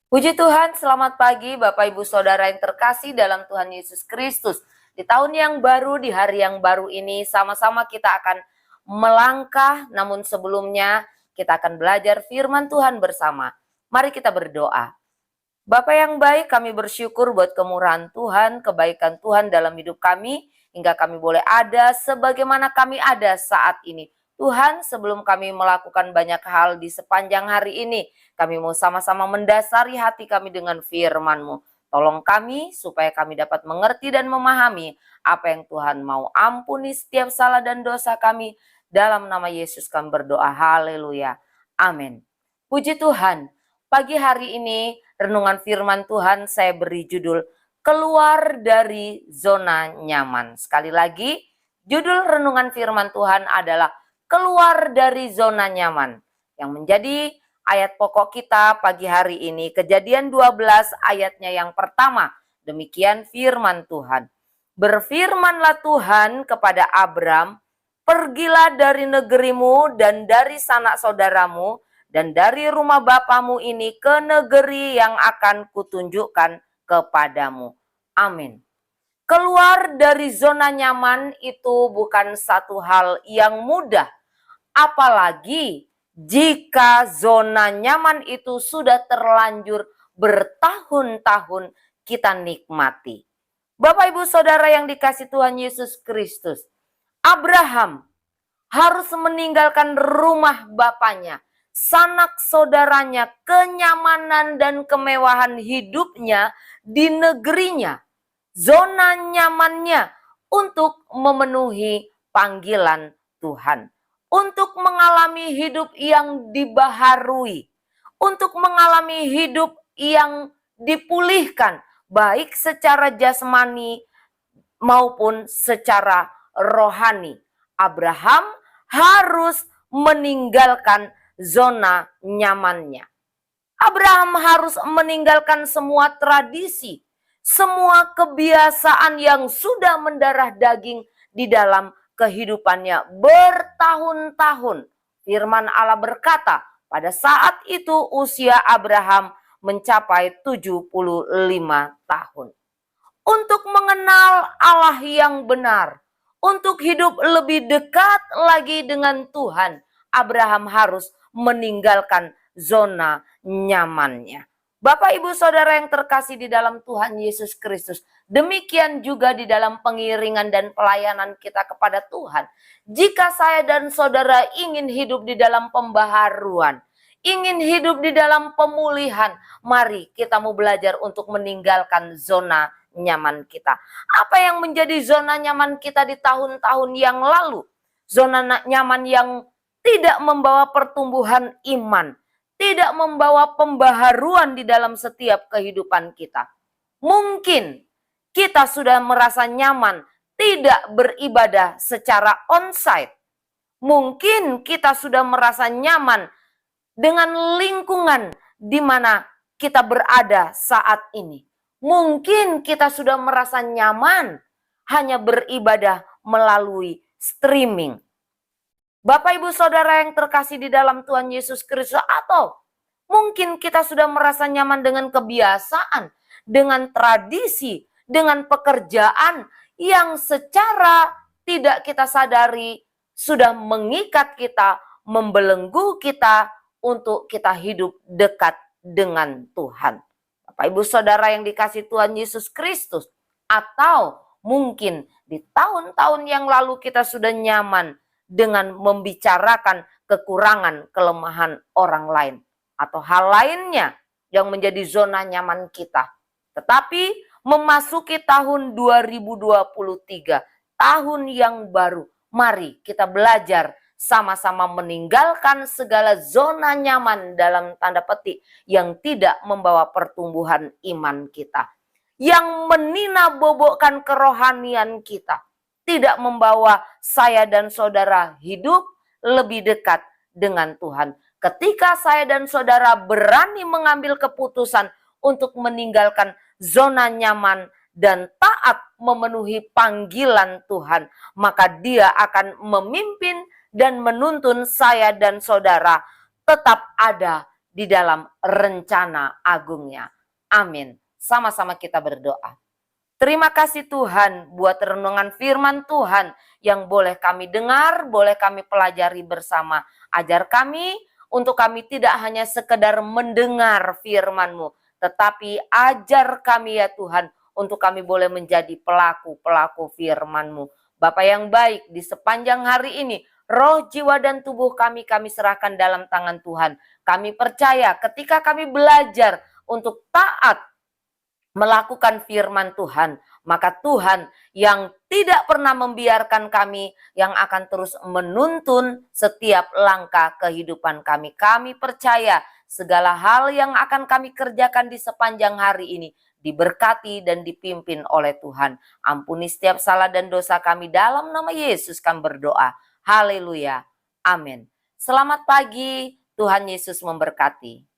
Puji Tuhan, selamat pagi Bapak Ibu Saudara yang terkasih dalam Tuhan Yesus Kristus. Di tahun yang baru, di hari yang baru ini, sama-sama kita akan melangkah, namun sebelumnya kita akan belajar firman Tuhan bersama. Mari kita berdoa. Bapa yang baik, kami bersyukur buat kemurahan Tuhan, kebaikan Tuhan dalam hidup kami, hingga kami boleh ada sebagaimana kami ada saat ini. Tuhan, sebelum kami melakukan banyak hal di sepanjang hari ini, kami mau sama-sama mendasari hati kami dengan firman-Mu. Tolong kami supaya kami dapat mengerti dan memahami apa yang Tuhan mau. Ampuni setiap salah dan dosa kami. Dalam nama Yesus kami berdoa. Haleluya. Amin. Puji Tuhan. Pagi hari ini renungan firman Tuhan saya beri judul Keluar dari Zona Nyaman. Sekali lagi, judul renungan firman Tuhan adalah Keluar dari Zona Nyaman. Yang menjadi ayat pokok kita pagi hari ini, Kejadian 12 ayatnya yang pertama. Demikian firman Tuhan. Berfirmanlah Tuhan kepada Abram, pergilah dari negerimu dan dari sanak saudaramu, dan dari rumah bapamu ini ke negeri yang akan kutunjukkan kepadamu. Amin. Keluar dari zona nyaman itu bukan satu hal yang mudah. Apalagi jika zona nyaman itu sudah terlanjur bertahun-tahun kita nikmati. Bapak Ibu Saudara yang dikasih Tuhan Yesus Kristus, Abraham harus meninggalkan rumah bapaknya, sanak saudaranya, kenyamanan dan kemewahan hidupnya di negerinya, zona nyamannya untuk memenuhi panggilan Tuhan, untuk mengalami hidup yang dibaharui, untuk mengalami hidup yang dipulihkan, baik secara jasmani maupun secara rohani. Abraham harus meninggalkan zona nyamannya. Abraham harus meninggalkan semua tradisi, semua kebiasaan yang sudah mendarah daging di dalam kehidupannya bertahun-tahun. Firman Allah berkata, pada saat itu usia Abraham mencapai 75 tahun. Untuk mengenal Allah yang benar, untuk hidup lebih dekat lagi dengan Tuhan, Abraham harus meninggalkan zona nyamannya. Bapak Ibu Saudara yang terkasih di dalam Tuhan Yesus Kristus, demikian juga di dalam pengiringan dan pelayanan kita kepada Tuhan. Jika saya dan saudara ingin hidup di dalam pembaharuan, ingin hidup di dalam pemulihan, mari kita mau belajar untuk meninggalkan zona nyaman kita. Apa yang menjadi zona nyaman kita di tahun-tahun yang lalu? Zona nyaman yang tidak membawa pertumbuhan iman, tidak membawa pembaharuan di dalam setiap kehidupan kita. Mungkin kita sudah merasa nyaman tidak beribadah secara onsite. Mungkin kita sudah merasa nyaman dengan lingkungan di mana kita berada saat ini. Mungkin kita sudah merasa nyaman hanya beribadah melalui streaming. Bapak Ibu Saudara yang terkasih di dalam Tuhan Yesus Kristus, atau mungkin kita sudah merasa nyaman dengan kebiasaan, dengan tradisi, dengan pekerjaan yang secara tidak kita sadari sudah mengikat kita, membelenggu kita untuk kita hidup dekat dengan Tuhan. Bapak Ibu Saudara yang dikasih Tuhan Yesus Kristus, atau mungkin di tahun-tahun yang lalu kita sudah nyaman dengan membicarakan kekurangan, kelemahan orang lain, atau hal lainnya yang menjadi zona nyaman kita. Tetapi memasuki tahun 2023, tahun yang baru, mari kita belajar sama-sama meninggalkan segala zona nyaman dalam tanda petik yang tidak membawa pertumbuhan iman kita, yang menina-bobokkan kerohanian kita, tidak membawa saya dan saudara hidup lebih dekat dengan Tuhan. Ketika saya dan saudara berani mengambil keputusan untuk meninggalkan zona nyaman dan taat memenuhi panggilan Tuhan, maka Dia akan memimpin dan menuntun saya dan saudara tetap ada di dalam rencana agungnya. Amin. Sama-sama kita berdoa. Terima kasih Tuhan buat renungan firman Tuhan yang boleh kami dengar, boleh kami pelajari bersama. Ajar kami untuk kami tidak hanya sekedar mendengar firman-Mu, tetapi ajar kami ya Tuhan untuk kami boleh menjadi pelaku-pelaku firman-Mu. Bapa yang baik, di sepanjang hari ini, roh, jiwa, dan tubuh kami serahkan dalam tangan Tuhan. Kami percaya ketika kami belajar untuk taat melakukan firman Tuhan, maka Tuhan yang tidak pernah membiarkan kami, yang akan terus menuntun setiap langkah kehidupan kami. Kami percaya segala hal yang akan kami kerjakan di sepanjang hari ini diberkati dan dipimpin oleh Tuhan. Ampuni setiap salah dan dosa kami, dalam nama Yesus kami berdoa. Haleluya. Amin. Selamat pagi, Tuhan Yesus memberkati.